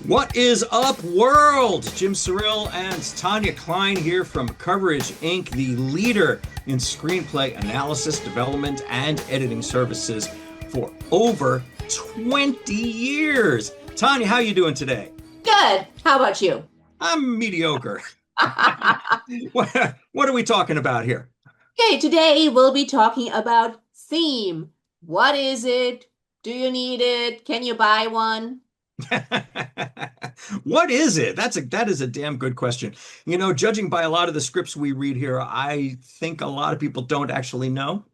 What is up, world? Jim Surreal and Tanya Klein here from Coverage Inc., the leader in screenplay analysis, development, and editing services for over 20 years. Tanya, how you doing today? Good. How about you? I'm mediocre. What are we talking about here? Okay, today we'll be talking about theme. What is it? Do you need it? Can you buy one? What is it? That is a damn good question. Judging by a lot of the scripts we read here, I think a lot of people don't actually know.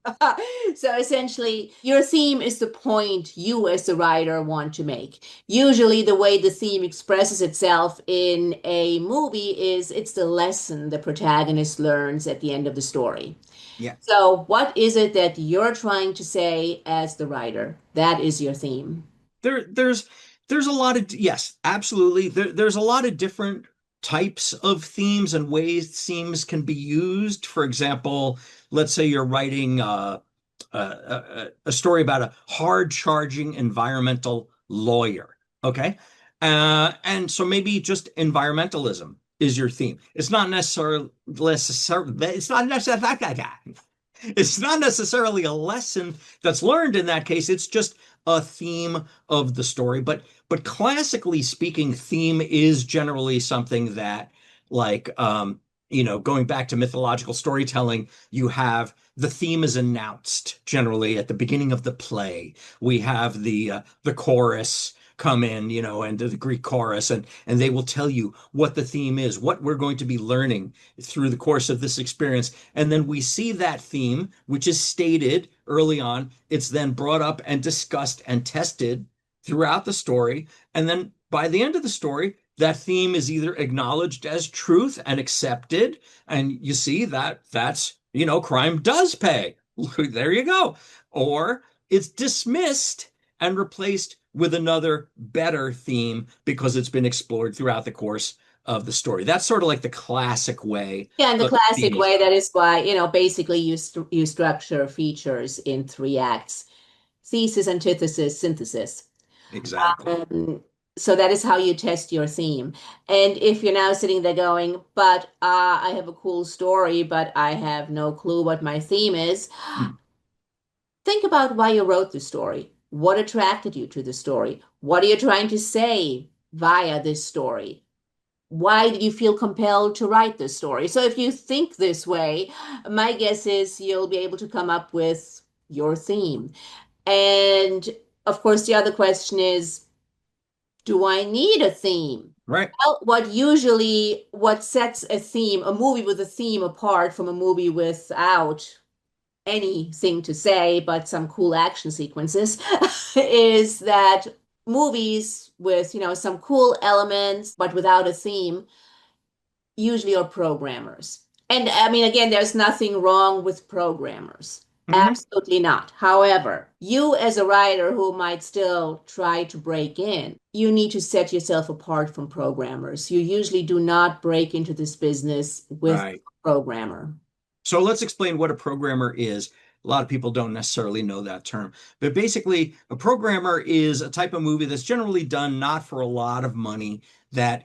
So essentially, your theme is the point you as the writer want to make. Usually, the way the theme expresses itself in a movie is it's the lesson the protagonist learns at the end of the story. Yeah. So, what is it that you're trying to say as the writer? That is your theme. There's a lot of, yes, absolutely. There's a lot of different types of themes and ways themes can be used. For example, let's say you're writing a story about a hard-charging environmental lawyer. Okay. And so maybe just environmentalism is your theme. It's not necessarily a lesson that's learned in that case. It's just a theme of the story. But classically speaking, theme is generally something that, like, going back to mythological storytelling, you have the theme is announced generally at the beginning of the play. We have the chorus come in, and the Greek chorus, and they will tell you what the theme is, what we're going to be learning through the course of this experience. And then we see that theme, which is stated early on. It's then brought up and discussed and tested throughout the story. And then by the end of the story, that theme is either acknowledged as truth and accepted. And you see that's crime does pay. There you go. Or it's dismissed and replaced with another better theme because it's been explored throughout the course of the story. That's sort of like the classic way Yeah, in the of classic theme is way, done. that is why, basically you structure features in three acts: thesis, antithesis, synthesis. Exactly. Um, so that is how you test your theme. And if you're now sitting there going, but I have a cool story, but I have no clue what my theme is, Hmm. think about why you wrote the story. What attracted you to the story? What are you trying to say via this story? Why did you feel compelled to write this story? So if you think this way, my guess is you'll be able to come up with your theme. And of course, the other question is, do I need a theme? Right. Well, what sets a theme, a movie with a theme apart from a movie without anything to say but some cool action sequences, is that movies with, some cool elements but without a theme usually are programmers. And I mean, again, there's nothing wrong with programmers. Hmm. Absolutely not. However, you as a writer who might still try to break in, you need to set yourself apart from programmers. You usually do not break into this business with Right. a programmer. So let's explain what a programmer is. A lot of people don't necessarily know that term, but basically, a programmer is a type of movie that's generally done not for a lot of money. That's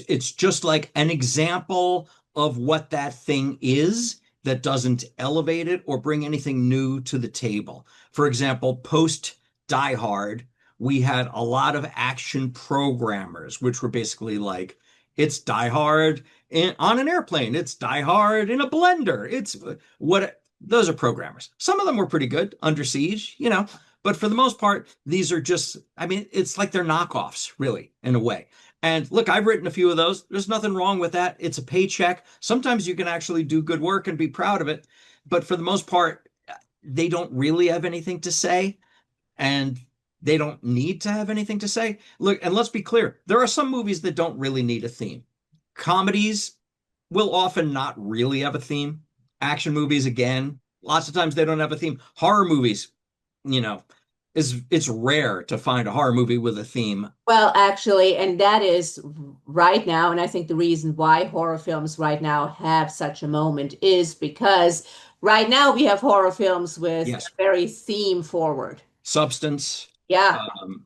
it's just like an example of what that thing is that doesn't elevate it or bring anything new to the table. For example, post Die Hard, we had a lot of action programmers, which were basically like, it's Die Hard on an airplane. It's Die Hard in a blender. It's what those are programmers. Some of them were pretty good, Under Siege. But for the most part, these are just, I mean, it's like they're knockoffs, really, in a way. And look, I've written a few of those. There's nothing wrong with that. It's a paycheck. Sometimes you can actually do good work and be proud of it. But for the most part, they don't really have anything to say. And they don't need to have anything to say. Look, and let's be clear, there are some movies that don't really need a theme. Comedies will often not really have a theme. Action movies, again, lots of times they don't have a theme. Horror movies, you know, it's rare to find a horror movie with a theme. Well, actually, and that is right now, and I think the reason why horror films right now have such a moment is because right now we have horror films with a Yes, very theme forward. Substance, Yeah. um,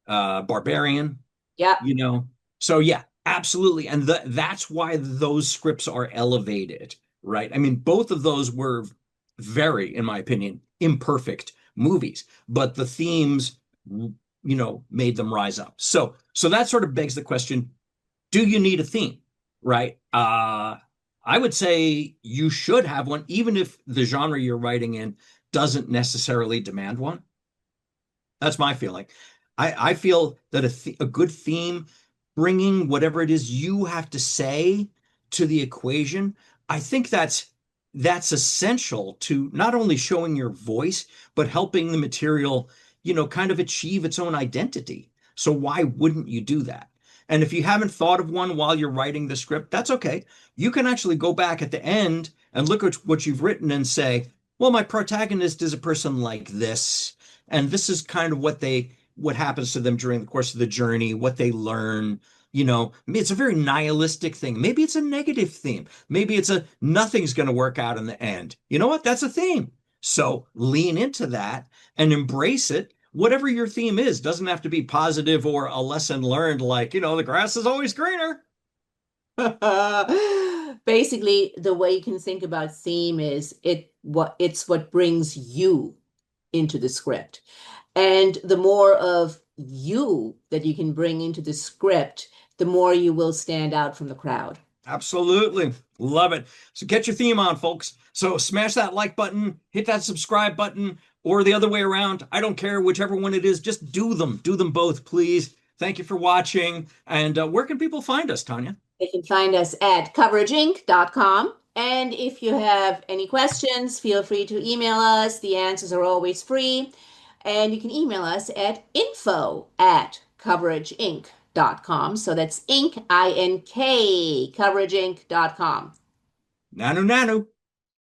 Barbarian, Yep. you know. So yeah, absolutely. And that's why those scripts are elevated, right? I mean, both of those were very, in my opinion, imperfect movies, but the themes, made them rise up. So that sort of begs the question, do you need a theme, right? I would say you should have one, even if the genre you're writing in doesn't necessarily demand one. That's my feeling. I feel that a good theme, bringing whatever it is you have to say to the equation, I think that's essential to not only showing your voice, but helping the material, kind of achieve its own identity. So why wouldn't you do that? And if you haven't thought of one while you're writing the script, that's okay. You can actually go back at the end and look at what you've written and say, well, my protagonist is a person like this, and this is kind of what happens to them during the course of the journey, what they learn. It's a very nihilistic thing. Maybe it's a negative theme. Maybe it's a nothing's going to work out in the end. You know what? That's a theme. So lean into that and embrace it. Whatever your theme is, doesn't have to be positive or a lesson learned, like, the grass is always greener. Basically, the way you can think about theme is it's what brings you into the script. And the more of you that you can bring into the script, the more you will stand out from the crowd. Absolutely. Love it. So get your theme on, folks. So smash that like button, hit that subscribe button, or the other way around. I don't care, whichever one it is. Just do them. Do them both, please. Thank you for watching. And where can people find us, Tanya? They can find us at coverageinc.com. And if you have any questions, feel free to email us. The answers are always free. And you can email us at info@coverageinc.com. So that's ink, INK, coverageinc.com. Nanu nanu.